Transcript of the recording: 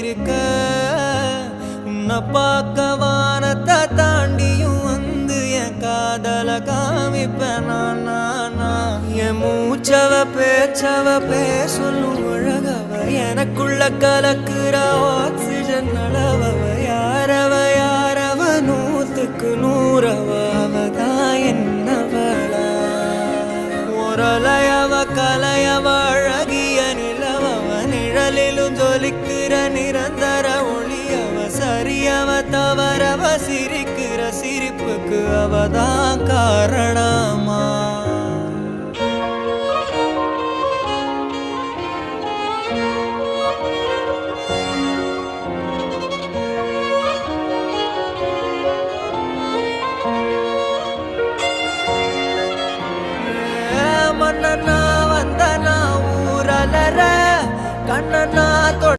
இருக்க உன்னை பார்க்க வானத்தை தாண்டியும் வந்து என் காதல காமிப்பேன் என் மூச்சவ பேச்சவ பேசலும் அழகவ எனக்குள்ள கலக்குற ஆக்சிஜன் அளவவ யாரவ நூத்துக்கு நூறவ அவதான் என்னவளா ஒரலையவ கலையவ அழகிய நிலவவ நிழலிலும் ஜொலிக்கிற நிரந்தர ஒளியவ சரியவ தவறவ சிரிக்கிற சிரிப்புக்கு அவதான் காரணமா மன்னனா வந்தனா ஊரலற கண்ணனா